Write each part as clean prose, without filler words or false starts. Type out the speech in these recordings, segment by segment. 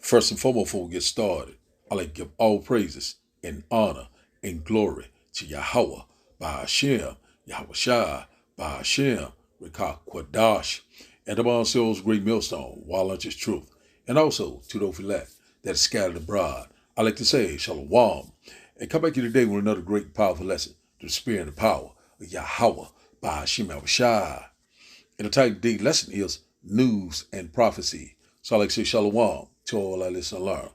First and foremost, before we get started, I like to give all praises and honor and glory to Yahweh, Ba'ashem, Yahweh Shai, Ba'ashem, Rekah Kwadash, and the ourselves great millstone, while unto his truth, and also to those elect that is scattered abroad. I like to say, Shalom, and come back here today with another great powerful lesson to the spirit and the power of Yahweh, Ba'ashem, Yahweh Shai. And the title of today's lesson is News and Prophecy. So I like to say Shalom to all our listeners and learn.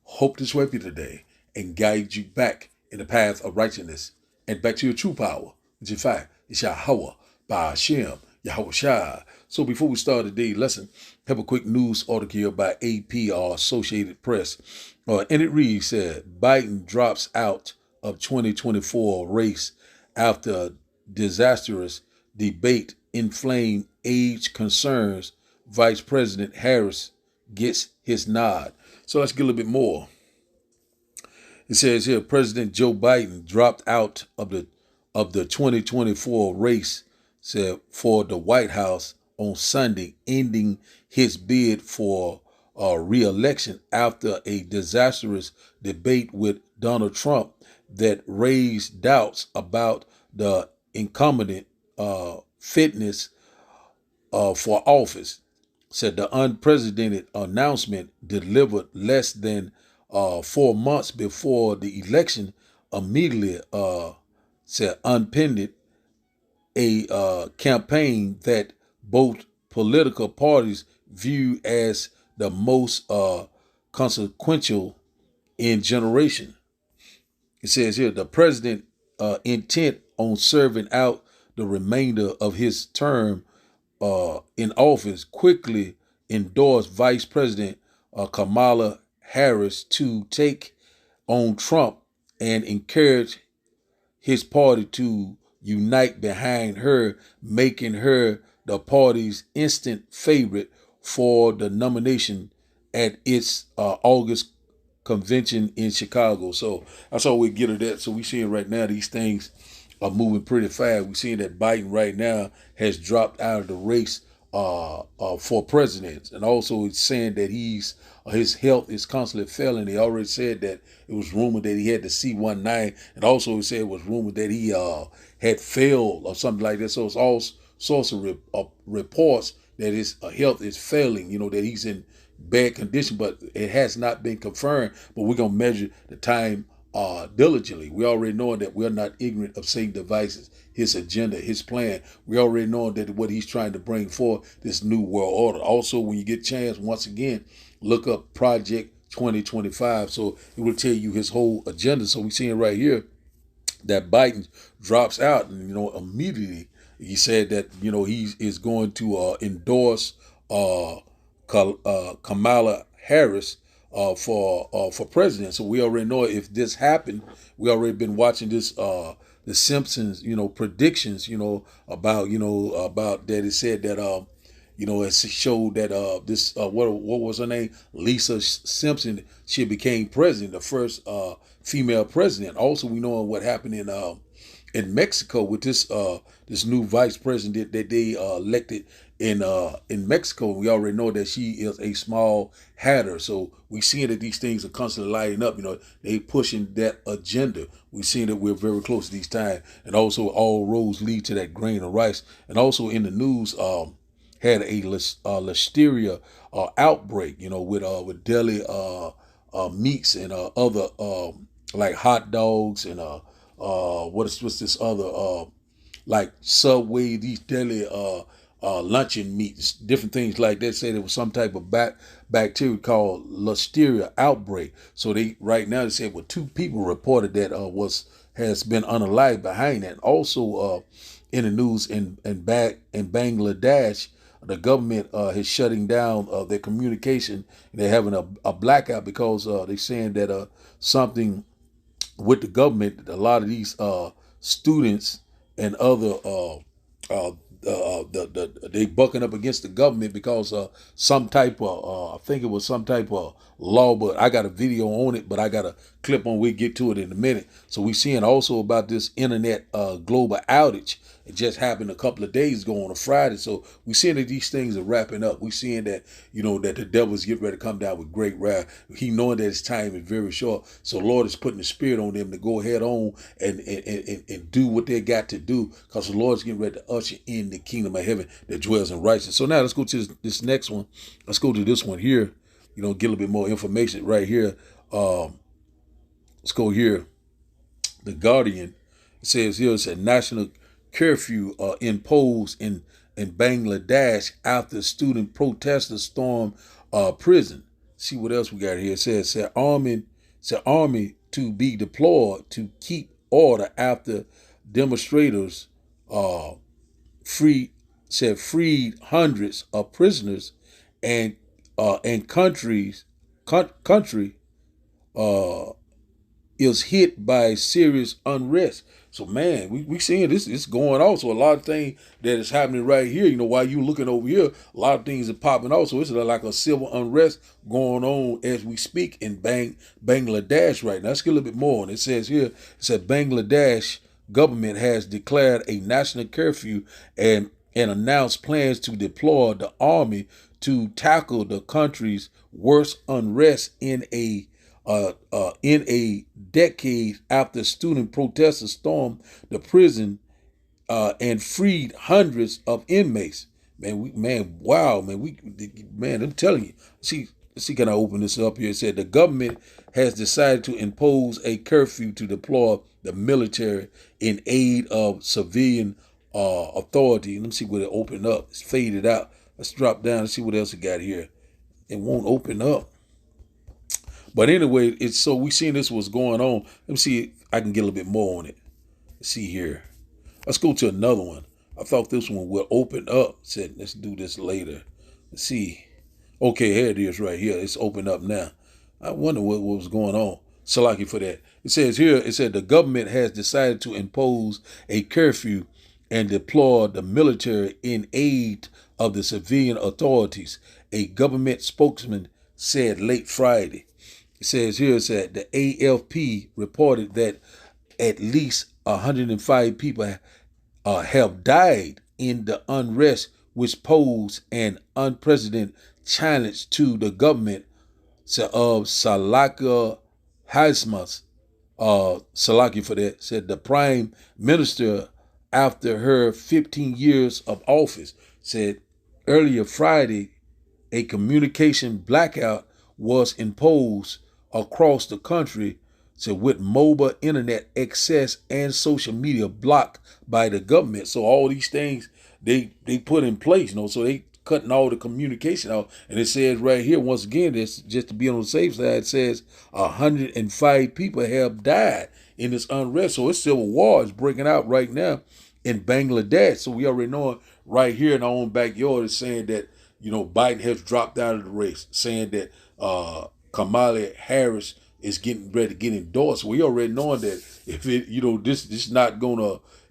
Hope this will help you today and guide you back in the path of righteousness and back to your true power, which in fact is Yahweh, Ba'ashem, Yahweh Shai. So before we start today's lesson, have a quick news article here by AP or Associated Press. And it reads, Biden drops out of 2024 race after disastrous debate inflamed age concerns. Vice President Harris gets his nod. So let's get a little bit more. It says here, President Joe Biden dropped out of the 2024 race, for the White House on Sunday, ending his bid for re-election after a disastrous debate with Donald Trump that raised doubts about the incumbent fitness for office. Said the unprecedented announcement delivered less than 4 months before the election immediately unpinned a campaign that both political parties view as the most consequential in generation. It says here, the president intent on serving out the remainder of his term in office quickly endorsed Vice President Kamala Harris to take on Trump and encourage his party to unite behind her, making her the party's instant favorite for the nomination at its August convention in Chicago. So that's all we get of that. So we seeing right now these things are moving pretty fast. We're seeing that Biden right now has dropped out of the race for president, and also it's saying that his health is constantly failing. They already said that it was rumored that he had the C19, and also it said it was rumored that he had failed or something like that. So it's all sorts of reports that his health is failing. You know, that he's in bad condition, but it has not been confirmed. But we're gonna measure the time diligently. We already know that we're not ignorant of Satan devices, his agenda, his plan. We already know that what he's trying to bring forth, this new world order. Also, when you get a chance, once again, look up Project 2025. So it will tell you his whole agenda. So we're seeing right here that Biden drops out, and immediately he said that he is going to endorse Kamala Harris for president. So we already know if this happened, we already been watching this the Simpsons predictions about about that. It said that it showed that this what was her name, Lisa Simpson, she became president, the first female president. Also, we know what happened in Mexico with this new vice president that they elected in Mexico. We already know that she is a small hatter. So we seeing that these things are constantly lighting up. They pushing that agenda. We seeing that we're very close to these times, and also all roads lead to that grain of rice. And also in the news, had a listeria outbreak. With deli meats and other like hot dogs and what's this other like Subway, these deli luncheon meats, different things like that. Say there was some type of bacteria called listeria outbreak. So they right now they said two people reported that has been unalive behind that. Also in the news in Bangladesh, the government is shutting down their communication. They're having a blackout because they're saying that something with the government, a lot of these students and other they bucking up against the government because some type of I think it was some type of law, but I got a video on it, but I got a clip on. We'll get to it in a minute. So we seeing also about this internet global outage It just happened a couple of days ago on a Friday. So we seeing that these things are wrapping up. We seeing that, that the devil's getting ready to come down with great wrath. He knowing that his time is very short. So Lord is putting the spirit on them to go ahead on and do what they got to do, because the Lord's getting ready to usher in the kingdom of heaven that dwells in righteousness. So now let's go to this next one. Let's go to this one here. Get a little bit more information right here. Let's go here. The Guardian says here it's a national curfew imposed in Bangladesh after student protesters storm prison. See what else we got here. It says army to be deployed to keep order after demonstrators freed hundreds of prisoners and country is hit by serious unrest. So man, we seeing this, it's going on. So a lot of things that is happening right here, while you looking over here, a lot of things are popping off. So it's like a civil unrest going on as we speak in Bangladesh right now. Let's get a little bit more. And it says here, it said Bangladesh government has declared a national curfew and announced plans to deploy the army to tackle the country's worst unrest in a decade after student protesters stormed the prison and freed hundreds of inmates. I'm telling you. See, can I open this up here? It said the government has decided to impose a curfew to deploy the military in aid of civilian authority. Let me see what it opened up. It's faded out. Let's drop down and see what else it got here. It won't open up. But anyway, we seen this was going on. Let me see if I can get a little bit more on it. Let's see here. Let's go to another one. I thought this one would open up. Said, let's do this later. Let's see. Okay, here it is right here. It's opened up now. I wonder what was going on. Salaki for that. It says here, it said the government has decided to impose a curfew and deploy the military in aid of the civilian authorities, a government spokesman said late Friday. It says here, it said the AFP reported that at least 105 people have died in the unrest, which posed an unprecedented challenge to the government of Salaka Hasmas. Salaki for that, said the prime minister after her 15 years of office, said earlier Friday a communication blackout was imposed across the country, so with mobile internet access and social media blocked by the government. So all these things they put in place, so they cutting all the communication out. And it says right here, once again, this just to be on the safe side, it says 105 people have died in this unrest. So it's civil war is breaking out right now in Bangladesh. So we already know right here in our own backyard is saying that, Biden has dropped out of the race, saying that Kamala Harris is getting ready to get endorsed. We already know that if it,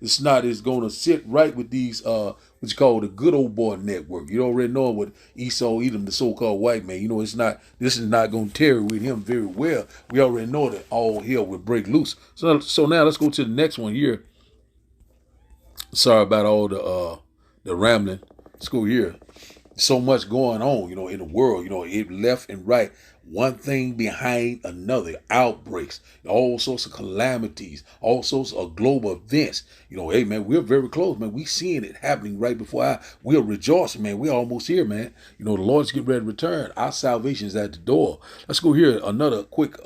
it's gonna sit right with these what you call the good old boy network. You already know what Esau Edom, the so-called white man. This is not gonna tarry with him very well. We already know that all hell will break loose. So now let's go to the next one here. Sorry about all the rambling. Let's go here. So much going on, in the world, it left and right, one thing behind another, outbreaks, all sorts of calamities, all sorts of global events. Hey man, we're very close, man. We seeing it happening right before we're rejoicing, man. We're almost here, man. The Lord's getting ready to return. Our salvation is at the door. Let's go here. Another quick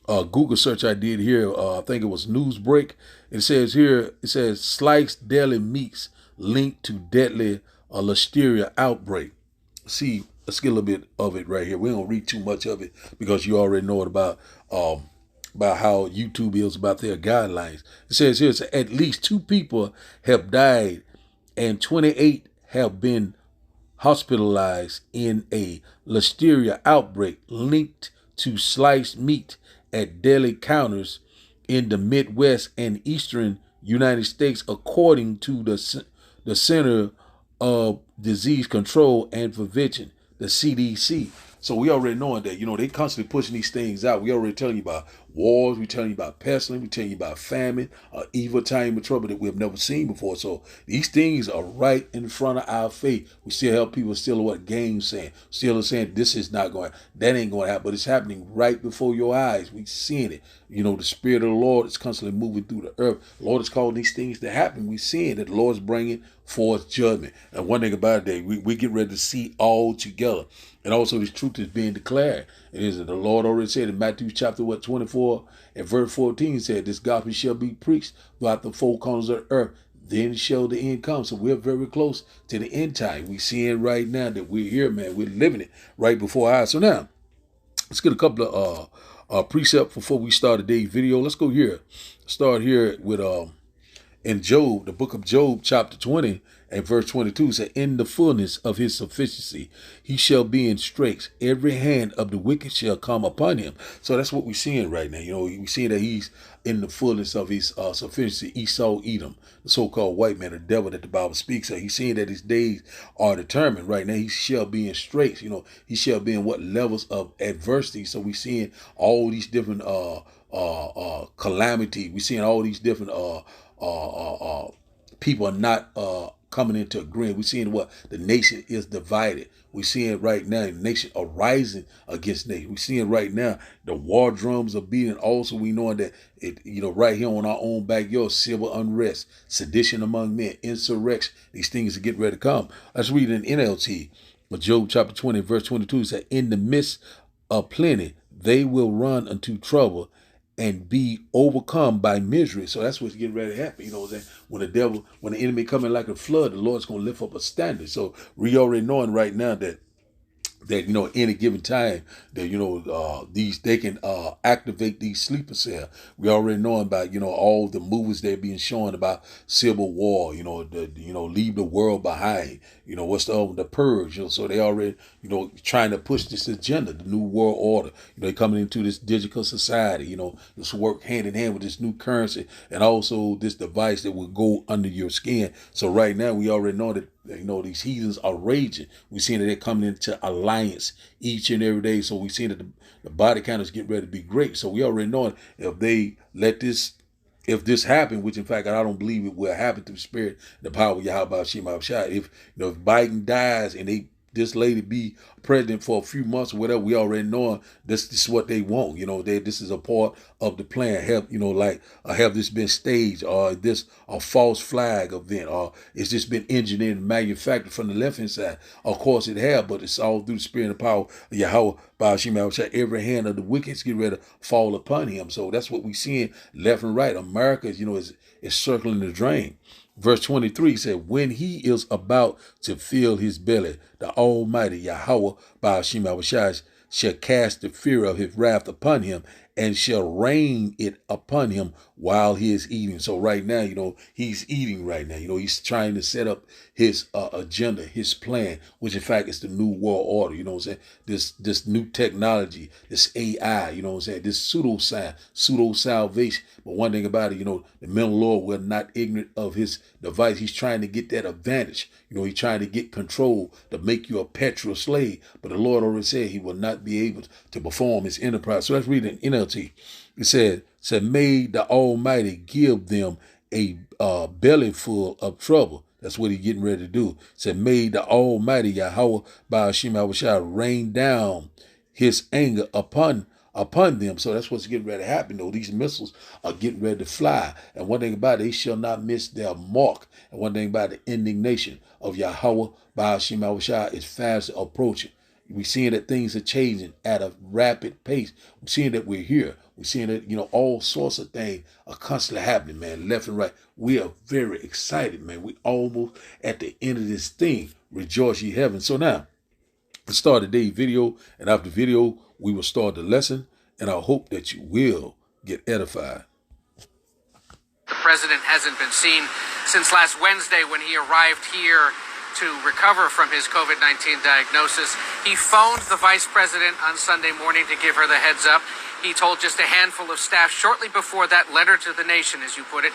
Google search I did here. I think it was Newsbreak. It says here, sliced deli meats linked to deadly listeria outbreak. See, let's get a little bit of it right here. We don't read too much of it because you already know it about how YouTube is about their guidelines. It says here, at least 2 people have died and 28 have been hospitalized in a listeria outbreak linked to sliced meat at deli counters in the Midwest and Eastern United States, according to the Center of Disease Control and Prevention, the CDC. So we already knowing that, they constantly pushing these things out. We already telling you about wars. We're telling you about pestilence. We're telling you about famine, evil time of trouble that we have never seen before. So these things are right in front of our face. We still have people still what games saying, still saying this is not going, that ain't going to happen, but it's happening right before your eyes. We seeing it. You know, the Spirit of the Lord is constantly moving through the earth. The Lord is calling these things to happen. We seeing that the Lord's bringing forth judgment. And one thing about it, we get ready to see all together. And also this truth is being declared. It is that the Lord already said in Matthew chapter 24 and verse 14 said, this gospel shall be preached throughout the four corners of the earth. Then shall the end come. So we're very close to the end time. We seeing right now that we're here, man. We're living it right before our eyes. So now, let's get a couple of precepts before we start today's video. Let's go here. Start here with in Job, the book of Job, chapter 20 and verse 22 said, in the fullness of his sufficiency, he shall be in straits. Every hand of the wicked shall come upon him. So that's what we're seeing right now. You know, we see that he's in the fullness of his sufficiency. Esau, Edom, the so-called white man, the devil that the Bible speaks of. He's seeing that his days are determined right now. He shall be in straits. You know, he shall be in what levels of adversity. So we're seeing all these different calamity. We're seeing all these different people are not coming into agreement. We're seeing what the nation is divided. We're seeing right now the nation are rising against nation. We're seeing right now the war drums are beating. Also, we know that it, you know, right here on our own backyard, civil unrest, sedition among men, insurrection. These things are getting ready to come. Let's read in NLT, Job chapter 20, verse 22. It said, in the midst of plenty, they will run unto trouble and be overcome by misery. So that's what's getting ready to happen. You know what I'm saying? When the enemy coming like a flood, the Lord's going to lift up a standard. So we already knowing right now that you know, any given time that, you know, they can activate these sleeper cells. We already know about, you know, all the movies they're being shown about civil war, you know, leave the world behind, you know, what's the purge, you know, so they already, you know, trying to push this agenda, the new world order. You know, they're coming into this digital society, you know, this work hand in hand with this new currency and also this device that will go under your skin. So right now we already know that, you know, these heathens are raging. We're seeing that they're coming into alliance each and every day. So we're seeing that the body count is getting ready to be great. So we already know if they let this, if this happen, which in fact I don't believe it will happen through the Spirit, the power of Yahweh Shema Shai. If Biden dies and this lady be president for a few months or whatever, we already know this is what they want. You know, this is a part of the plan. Have, you know, like have this been staged, or this a false flag event, or it's just been engineered and manufactured from the left hand side? Of course it have, but it's all through the Spirit and the power of Yahweh Ba'ashim. Every hand of the wicked is getting ready to fall upon him. So that's what we seeing left and right. America, you know, is circling the drain. Verse 23 said, when he is about to fill his belly, the Almighty Yahweh Ba'ashim shall cast the fear of his wrath upon him and shall rain it upon him while he is eating. So right now, you know, he's eating right now. You know, he's trying to set up his agenda, his plan, which in fact is the new world order. You know what I'm saying? This new technology, this AI, you know what I'm saying? This pseudo salvation. But one thing about it, you know, the men of the Lord were not ignorant of his device. He's trying to get that advantage. You know, he's trying to get control to make you a perpetual slave. But the Lord already said he will not be able to perform his enterprise. So let's read in NLT. It said, may the Almighty give them a belly full of trouble. That's what he's getting ready to do. It said, may the Almighty Yahweh Ba'ashim rain down his anger upon them. So that's what's getting ready to happen, though. These missiles are getting ready to fly. And one thing about it, they shall not miss their mark. And one thing about the indignation of Yahweh Ba'ashim is fast approaching. We're seeing that things are changing at a rapid pace. We're seeing that we're here. We're seeing that, you know, all sorts of things are constantly happening, man, left and right. We are very excited, man. We almost at the end of this thing. Rejoice ye heaven. So now, let's start today's video. And after the video, we will start the lesson. And I hope that you will get edified. The president hasn't been seen since last Wednesday when he arrived here to recover from his COVID-19 diagnosis. He phoned the vice president on Sunday morning to give her the heads up. He told just a handful of staff shortly before that letter to the nation, as you put it.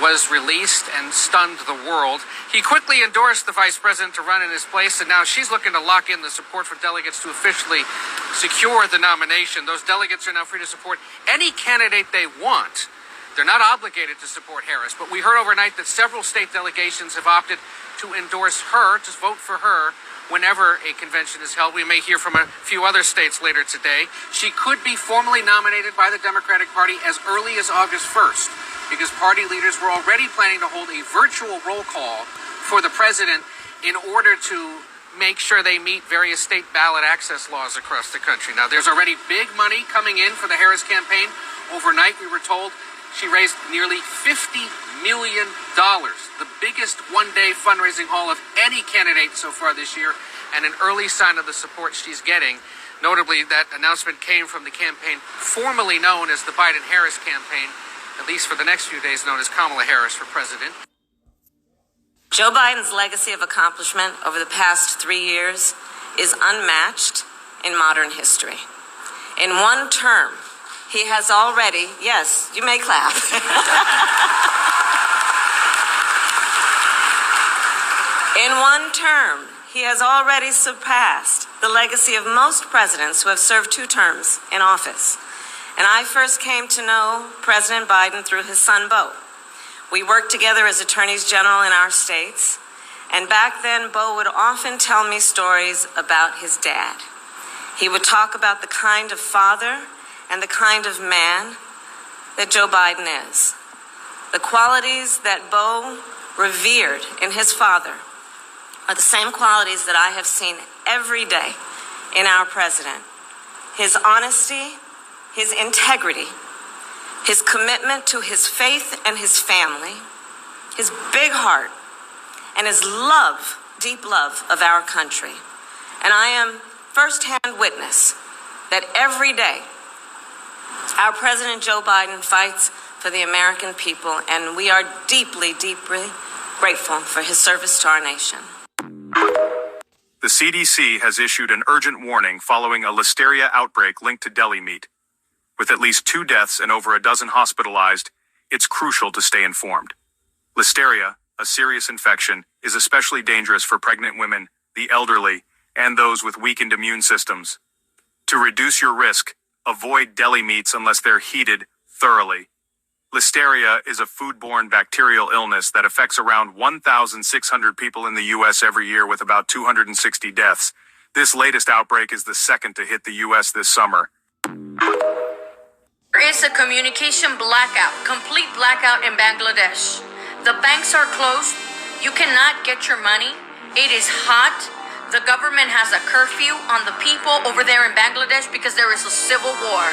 was released and stunned the world. He quickly endorsed the vice president to run in his place, and now she's looking to lock in the support for delegates to officially secure the nomination. Those delegates are now free to support any candidate they want. They're not obligated to support Harris, but we heard overnight that several state delegations have opted to endorse her, to vote for her, whenever a convention is held. We may hear from a few other states later today. She could be formally nominated by the Democratic Party as early as August 1st, because party leaders were already planning to hold a virtual roll call for the president in order to make sure they meet various state ballot access laws across the country. Now, there's already big money coming in for the Harris campaign. Overnight, we were told she raised nearly $50 million, the biggest one-day fundraising haul of any candidate so far this year, and an early sign of the support she's getting. Notably, that announcement came from the campaign formerly known as the Biden-Harris campaign, at least for the next few days known as Kamala Harris for president. Joe Biden's legacy of accomplishment over the past 3 years is unmatched in modern history. In one term, he has already, yes, you may clap. In one term, he has already surpassed the legacy of most presidents who have served 2 terms in office. And I first came to know President Biden through his son, Beau. We worked together as attorneys general in our states, and back then, Beau would often tell me stories about his dad. He would talk about the kind of father and the kind of man that Joe Biden is. The qualities that Beau revered in his father are the same qualities that I have seen every day in our president. His honesty, his integrity, his commitment to his faith and his family, his big heart, and his love, deep love of our country. And I am firsthand witness that every day our President Joe Biden fights for the American people, and we are deeply, deeply grateful for his service to our nation. The CDC has issued an urgent warning following a listeria outbreak linked to deli meat. With at least 2 deaths and over a dozen hospitalized, it's crucial to stay informed. Listeria, a serious infection, is especially dangerous for pregnant women, the elderly, and those with weakened immune systems. To reduce your risk, avoid deli meats unless they're heated thoroughly. Listeria is a foodborne bacterial illness that affects around 1,600 people in the U.S. every year, with about 260 deaths. This latest outbreak is the second to hit the U.S. this summer. There is a communication blackout, complete blackout in Bangladesh. The banks are closed. You cannot get your money. It is hot. The government has a curfew on the people over there in Bangladesh because there is a civil war.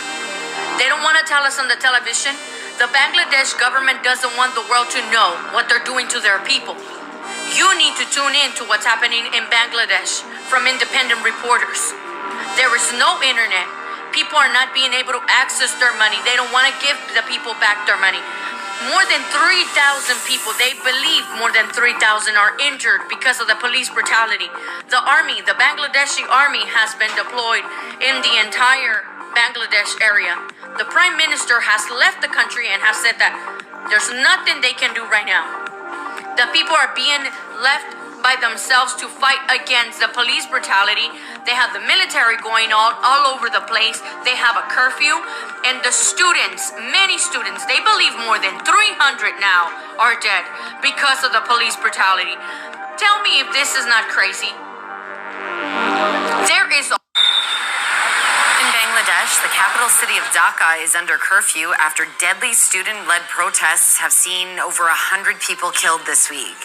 They don't want to tell us on the television. The Bangladesh government doesn't want the world to know what they're doing to their people. You need to tune in to what's happening in Bangladesh from independent reporters. There is no internet. People are not being able to access their money. They don't want to give the people back their money. More than 3,000 people, they believe more than 3,000 are injured because of the police brutality. The army, the Bangladeshi army has been deployed in the entire Bangladesh area. The prime minister has left the country and has said that there's nothing they can do right now. The people are being left by themselves to fight against the police brutality. They have the military going all over the place. They have a curfew. And the students, many students, they believe more than 300 now are dead because of the police brutality. Tell me if this is not crazy. There is Bangladesh, the capital city of Dhaka is under curfew after deadly student-led protests have seen over 100 people killed this week.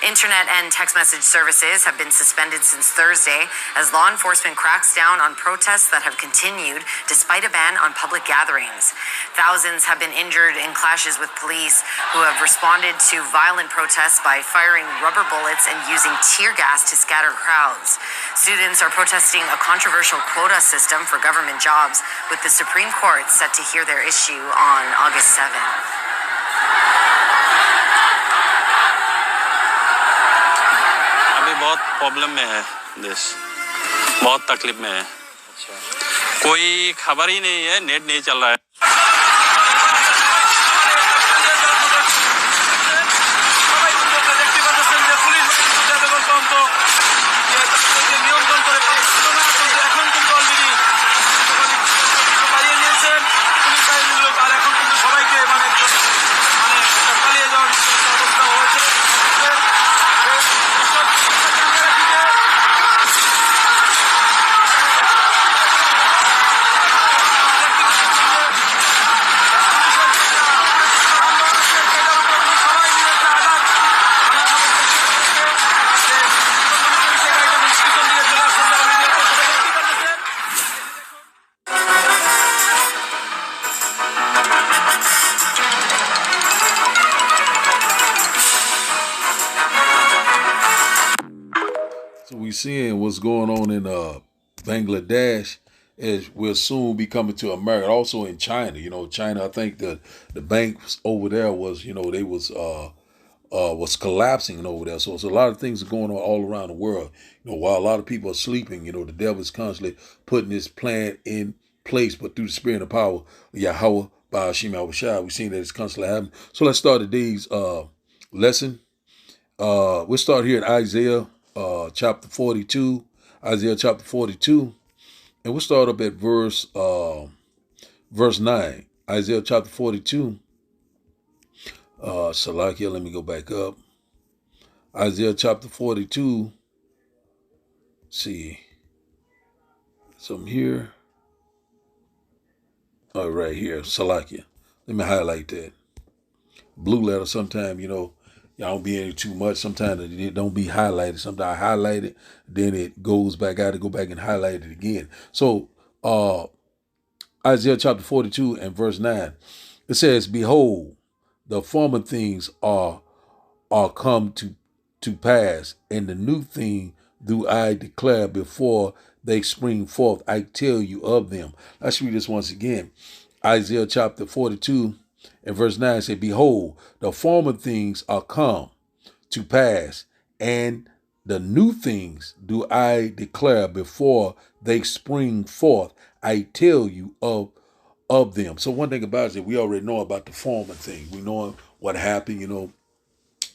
Internet and text message services have been suspended since Thursday as law enforcement cracks down on protests that have continued despite a ban on public gatherings. Thousands have been injured in clashes with police, who have responded to violent protests by firing rubber bullets and using tear gas to scatter crowds. Students are protesting a controversial quota system for government jobs, with the Supreme Court set to hear their issue on August 7th. अभी बहुत problem में है देश, बहुत तकलीफ में है। कोई खबर ही नहीं है, नेट नहीं चल रहा है। we're seeing what's going on in Bangladesh is will soon be coming to America. Also in China, China. I think the banks over there was, they was collapsing over there. So it's a lot of things are going on all around the world. While a lot of people are sleeping, the devil is constantly putting his plan in place, but through the spirit and the power of Yahweh by Hashem Yahushua, we've seen that it's constantly happening. So let's start today's lesson. We'll start here at Isaiah chapter 42. Isaiah chapter 42. And we'll start up at verse 9. Isaiah chapter 42. Salakia, let me go back up. Isaiah chapter 42. See. Some here. Oh, right here. Salakia. Let me highlight that. Blue letter, sometimes, y'all don't be in it too much. Sometimes it don't be highlighted. Sometimes I highlight it, then it goes back. I got to go back and highlight it again. So, Isaiah chapter 42 and verse 9, it says, "Behold, the former things are come to pass, and the new thing do I declare before they spring forth. I tell you of them." Let's read this once again. Isaiah chapter 42 and verse 9 say, "Behold, the former things are come to pass, and the new things do I declare before they spring forth. I tell you of them." So one thing about it is that we already know about the former thing. We know what happened,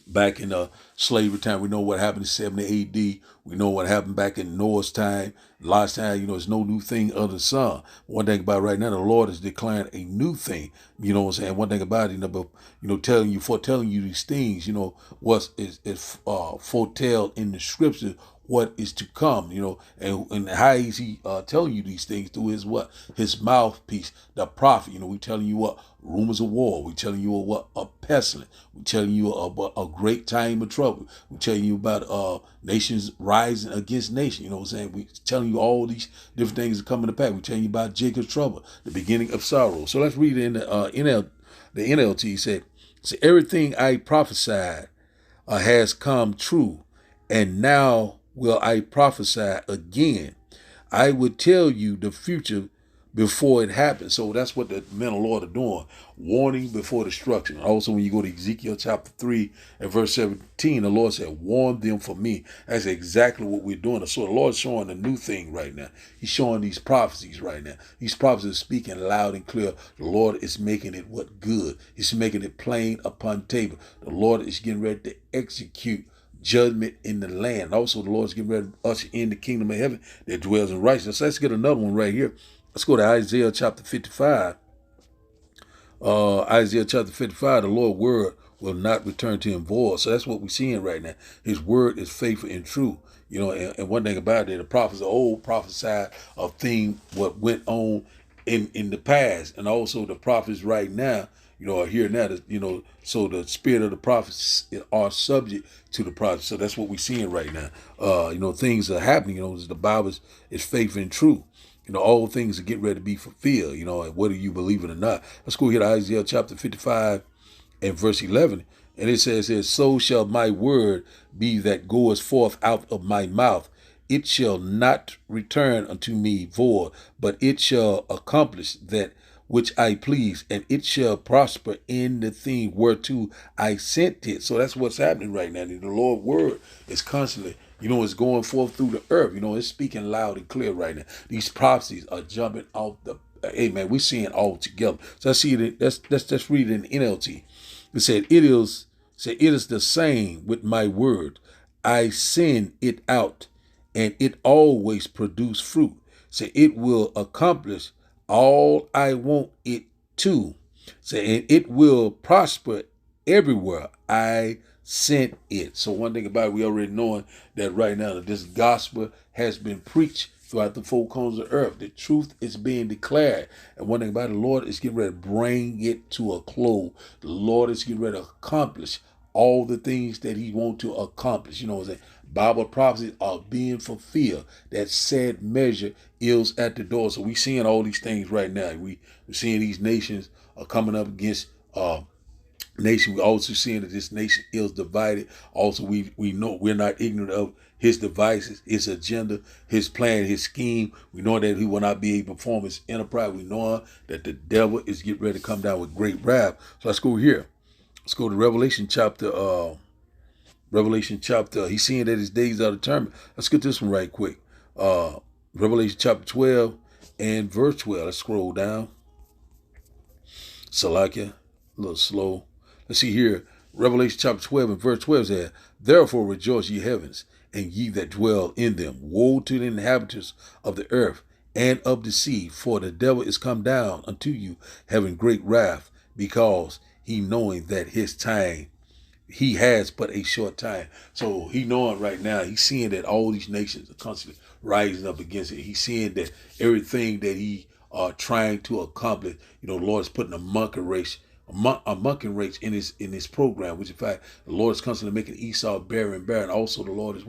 back in the slavery time. We know what happened in 70 AD. We know what happened back in Noah's time. Last time, there's no new thing under the sun. One thing about it right now, the Lord is declaring a new thing. You know what I'm saying? One thing about it, foretelling you these things, what is foretell in the scripture, what is to come, and how is he telling you these things through his mouthpiece, the prophet. We telling you what rumors of war. We telling you what a pestilence. We telling you about a great time of trouble. We telling you about nations rising against nation. You know what I'm saying? We telling you all these different things are coming to pass. We telling you about Jacob's trouble, the beginning of sorrow. So let's read it in the NLT. Said, "So everything I prophesied has come true, and now will I prophesy again. I would tell you the future before it happens." So that's what the men of the Lord are doing, warning before destruction. Also, when you go to Ezekiel chapter 3 and verse 17, the Lord said, "Warn them for me." That's exactly what we're doing. So the Lord's showing a new thing right now. He's showing these prophecies right now. These prophecies are speaking loud and clear. The Lord is making it what good. He's making it plain upon table. The Lord is getting ready to execute judgment in the land. Also, the Lord's getting ready to usher in the kingdom of heaven that dwells in righteousness. Let's get another one right here. Let's go to Isaiah chapter 55. Isaiah chapter 55, the Lord's word will not return to him void. So that's what we're seeing right now. His word is faithful and true. And one thing about it, the prophets of old prophesied of things what went on in the past. And also the prophets right now, are here now, so the spirit of the prophets are subject to the prophets. So that's what we're seeing right now. Things are happening, the Bible is faithful and true. All things are getting ready to be fulfilled, and whether you believe it or not. Let's go here to Isaiah chapter 55 and verse 11. And it says, "So shall my word be that goeth forth out of my mouth. It shall not return unto me void, but it shall accomplish that which I please, and it shall prosper in the thing whereto I sent it." So that's what's happening right now. The Lord's word is constantly, it's going forth through the earth. It's speaking loud and clear right now. These prophecies are jumping off the, hey man, we're seeing all together. So let's see it. Let's read it in NLT. It said, "It is the same with my word. I send it out, and it always produce fruit. Say it will accomplish all I want it to. Say, and it will prosper everywhere I sent it." So one thing about it, we already knowing that right now that this gospel has been preached throughout the four corners of the earth. The truth is being declared. And one thing about it, the Lord is getting ready to bring it to a close. The Lord is getting ready to accomplish all the things that he wants to accomplish. What I'm saying? Bible prophecies are being fulfilled. That said measure is at the door. So we're seeing all these things right now. We're seeing these nations are coming up against nation. We're also seeing that this nation is divided. Also, we know we're not ignorant of his devices, his agenda, his plan, his scheme. We know that he will not be able to perform his enterprise. We know that the devil is getting ready to come down with great wrath. So let's go here. Let's go to Revelation chapter. He's seeing that his days are determined. Let's get this one right quick. Revelation chapter 12 and verse 12. Let's scroll down. Salakia, a little slow. Let's see here. Revelation chapter 12 and verse 12 says, therefore rejoice, ye heavens, and ye that dwell in them. Woe to the inhabitants of the earth and of the sea, for the devil is come down unto you, having great wrath, because he knowing that his time, he has but a short time. So he knowing right now, he's seeing that all these nations are constantly rising up against it. He's seeing that everything that he trying to accomplish, the Lord is putting a monkey race in his program, which in fact the Lord is constantly making Esau barren. Also the Lord is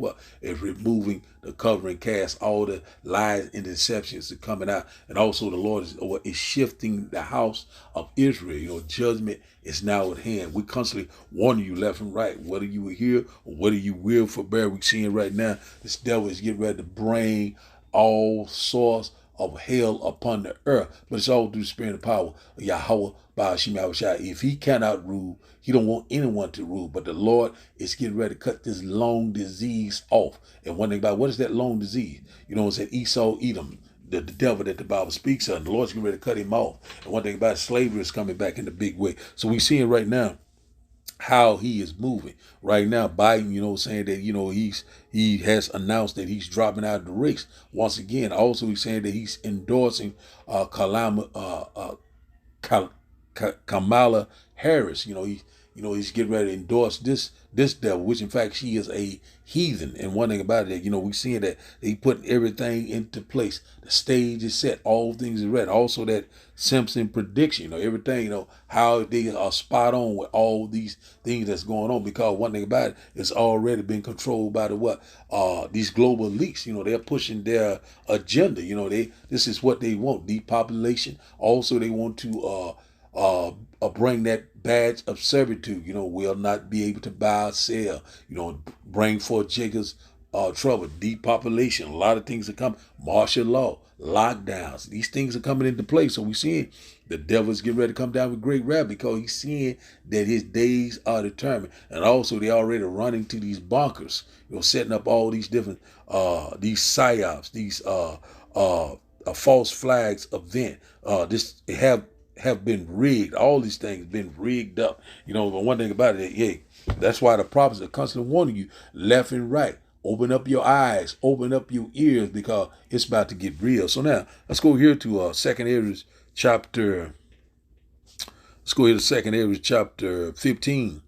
removing the covering cast, all the lies and deceptions are coming out, and also the Lord is shifting the house of Israel. Judgment is now at hand. We constantly warning you left and right, whether you were here or whether you will forbear. We're seeing right now this devil is getting ready to bring all sorts of hell upon the earth, but it's all through the spirit and power of Yahweh Ba'ashim Yahushua. If he cannot rule, he don't want anyone to rule, but the Lord is getting ready to cut this long disease off. And one thing about what is that long disease? It said Esau, Edom, the devil that the Bible speaks of, and the Lord's getting ready to cut him off. And one thing about slavery is coming back in a big way. So we're seeing right now how he is moving right now. Biden, saying that, he has announced that he's dropping out of the race once again. Also, he's saying that he's endorsing Kamala Harris. He's getting ready to endorse this devil, which in fact she is a heathen. And one thing about it, we're seeing that he put everything into place. The stage is set, all things are ready. Also that Simpson prediction, everything, how they are spot on with all these things that's going on, because one thing about it, it's already been controlled by these global elites. They're pushing their agenda. This is what they want, depopulation. Also, they want to bring that badge of servitude, will not be able to buy or sell, bring forth Jacob's trouble, depopulation. A lot of things are coming, martial law, lockdowns. These things are coming into play. So we're seeing the devil's getting ready to come down with great wrath, because he's seeing that his days are determined. And also they already running to these bunkers, setting up all these different, these psyops, these false flags event. Have been rigged. All these things been rigged up. But one thing about it, that's why the prophets are constantly warning you left and right. Open up your eyes, open up your ears, because it's about to get real. So now let's go here to 2 Ezra chapter. Let's go here to 2 Ezra chapter 15,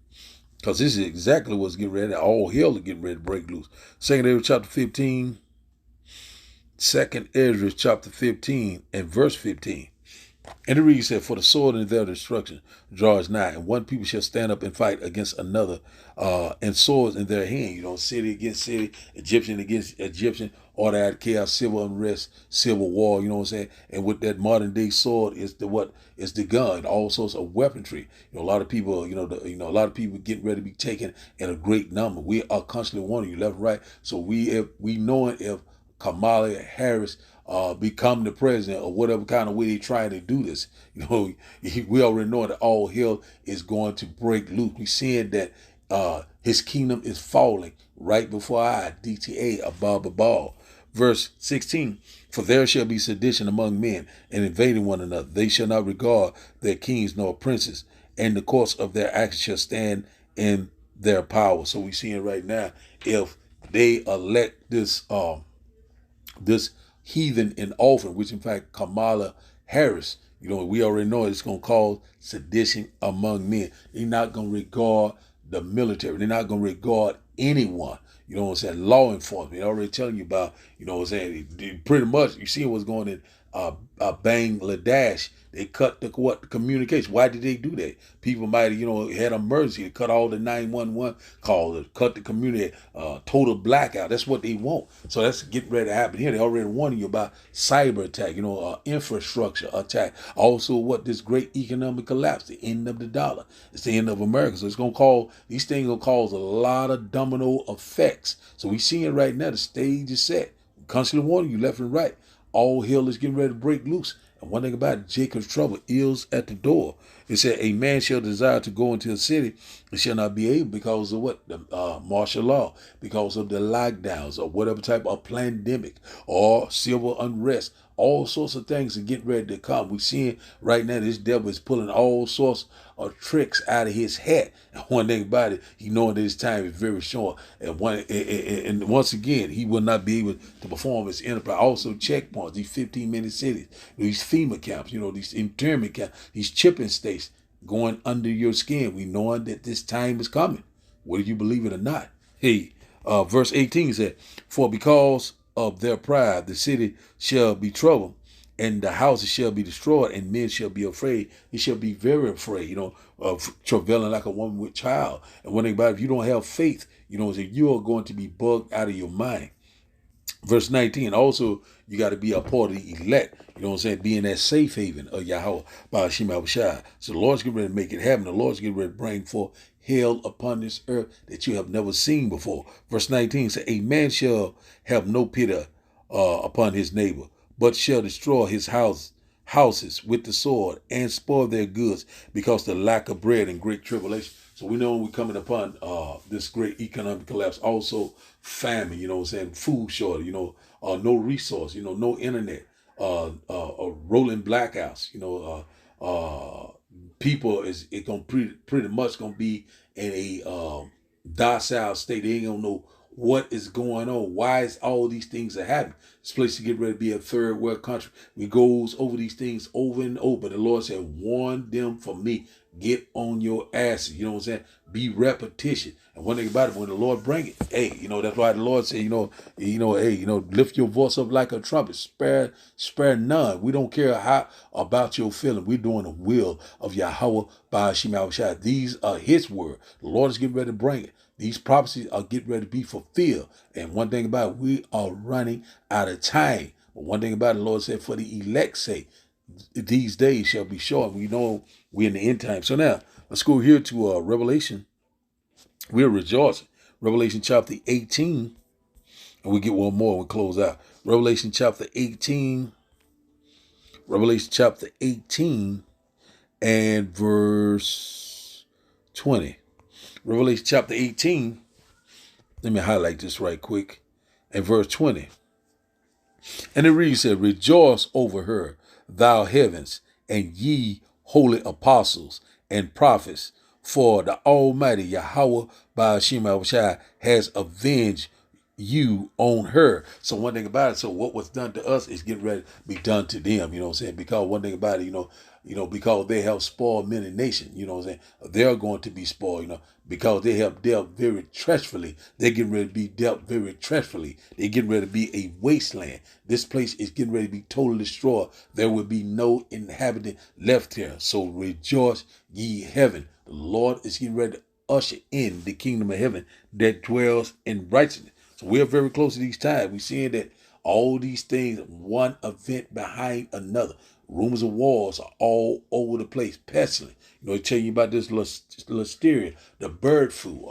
because this is exactly what's getting ready. All hell is getting ready to break loose. 2 Ezra chapter 15. 2 Ezra chapter 15 and verse 15. And the read said, for the sword and their destruction draws nigh, and one people shall stand up and fight against another, and swords in their hand. City against city, Egyptian against Egyptian, all that chaos, civil unrest, civil war, And with that modern day sword is the gun, all sorts of weaponry. A lot of people, a lot of people getting ready to be taken in a great number. We are constantly warning you left and right. So we knowing if Kamala Harris become the president, or whatever kind of way they trying to do this, we already know that all hell is going to break loose. We seeing that his kingdom is falling right before our eyes. DTA above the ball. Verse 16, for there shall be sedition among men, and invading one another. They shall not regard their kings nor princes, and the course of their actions shall stand in their power. So we seeing right now, if they elect this heathen in office, which in fact Kamala Harris, we already know it's going to cause sedition among men. They're not going to regard the military. They're not going to regard anyone. Law enforcement. They're already telling you about, pretty much you see what's going Bangladesh. They cut the communication. Why did they do that? People might have, had an emergency. They cut all the 911 calls, cut the community, total blackout. That's what they want. So that's getting ready to happen here. They already warning you about cyber attack, infrastructure attack. Also, this great economic collapse, the end of the dollar. It's the end of America. So these things gonna cause a lot of domino effects. So we seeing right now, the stage is set. Constantly warning you left and right. All hell is getting ready to break loose. And one thing about it, Jacob's trouble is at the door. It said, a man shall desire to go into a city and shall not be able because of what? The martial law, because of the lockdowns or whatever type of pandemic or civil unrest. All sorts of things are getting ready to come. We're seeing right now this devil is pulling all sorts of tricks out of his hat. And one thing about it, he knowing that his time is very short. And once again, he will not be able to perform his enterprise. Also checkpoints, these 15-minute cities, these FEMA camps, these internment camps, these chipping states going under your skin. We knowing that this time is coming, whether you believe it or not. Hey, verse 18 said, for because of their pride, the city shall be troubled, and the houses shall be destroyed, and men shall be afraid. They shall be very afraid, of travailing like a woman with child. And one thing about it, if you don't have faith, you are going to be bugged out of your mind. Verse 19, also, you got to be a part of the elect, being that safe haven of Yahweh by Hashem Abishai. So the Lord's getting ready to make it happen. The Lord's getting ready to bring forth hell upon this earth that you have never seen before. Verse 19 says, a man shall have no pity upon his neighbor, but shall destroy his houses with the sword and spoil their goods because the lack of bread and great tribulation. So we know we're coming upon this great economic collapse, also famine, food shortage, no resource, no internet, rolling blackouts, people pretty much gonna be in a docile state. They ain't gonna know what is going on. Why is all these things are happening? This place to get ready to be a third world country. We goes over these things over and over. The Lord said, warn them from me. Get on your asses. You know what I'm saying? Be repetition. And one thing about it, when the Lord bring it, hey, that's why the Lord said, lift your voice up like a trumpet. Spare none. We don't care how about your feeling. We're doing the will of Yahweh by Hashem Abishai. These are his word. The Lord is getting ready to bring it. These prophecies are getting ready to be fulfilled. And one thing about it, we are running out of time. But one thing about it, the Lord said, for the elect's sake, these days shall be short. We know we're in the end time. So now, let's go here to Revelation. We're rejoicing. Revelation chapter 18. And we get one more and we close out. Revelation chapter 18. Revelation chapter 18 and verse 20. Revelation chapter 18. Let me highlight this right quick. And verse 20. And it reads, said, rejoice over her, thou heavens, and ye holy apostles and prophets, for the Almighty Yahweh by Hashem Abishai has avenged you on her. So one thing about it, so what was done to us is getting ready to be done to them, because one thing about it, because they have spoiled many nations, they're going to be spoiled, because they have dealt very treacherously. They're getting ready to be dealt very treacherously. They're getting ready to be a wasteland. This place is getting ready to be totally destroyed. There will be no inhabitant left here. So rejoice, ye heaven. The Lord is getting ready to usher in the kingdom of heaven that dwells in righteousness. So we are very close to these times. We're seeing that all these things, one event behind another. Rumors of wars are all over the place, pestilence. They tell you about this listeria, the bird flu,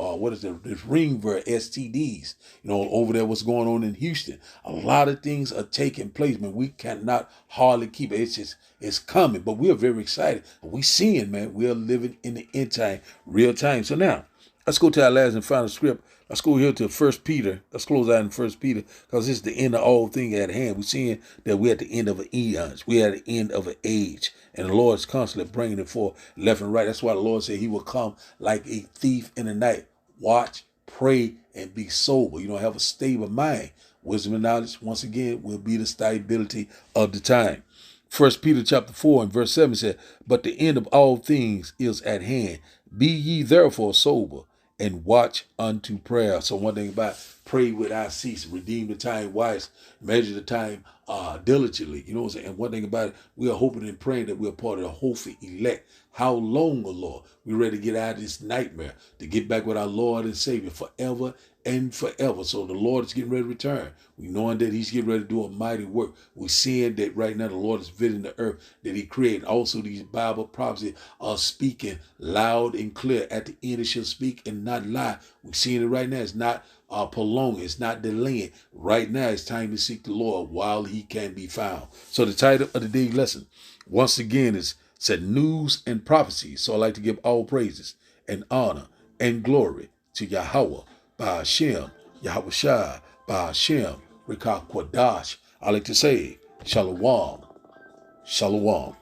this ringworm, STDs, over there, what's going on in Houston. A lot of things are taking place, man. We cannot hardly keep it. It's coming, but we are very excited. We seeing, man, we are living in the end time, real time. So now, let's go to our last and final script. Let's go here to 1 Peter. Let's close out in 1 Peter because this is the end of all things at hand. We're seeing that we're at the end of an eons. We're at the end of an age. And the Lord is constantly bringing it forth left and right. That's why the Lord said he will come like a thief in the night. Watch, pray, and be sober. Have a stable mind. Wisdom and knowledge, once again, will be the stability of the time. 1 Peter chapter 4 and verse 7 said, but the end of all things is at hand. Be ye therefore sober and watch unto prayer. So one thing about pray without ceasing, redeem the time wise, measure the time diligently. You know what I'm saying? And one thing about it, we are hoping and praying that we're part of the hopeful elect. How long, O Lord? We're ready to get out of this nightmare, to get back with our Lord and Savior forever and forever. So the Lord is getting ready to return. We knowing that he's getting ready to do a mighty work. We're seeing that right now the Lord is visiting the earth that he created. Also, these Bible prophecies are speaking loud and clear. At the end, it shall speak and not lie. We're seeing it right now. It's not prolonging. It's not delaying. Right now, it's time to seek the Lord while he can be found. So the title of the day's lesson, once again, is said news and prophecy. So I like to give all praises and honor and glory to Yahweh, by Hashem, Yahweh Shai, by Hashem, Rekah Kwadash. I like to say, Shalom, Shalom.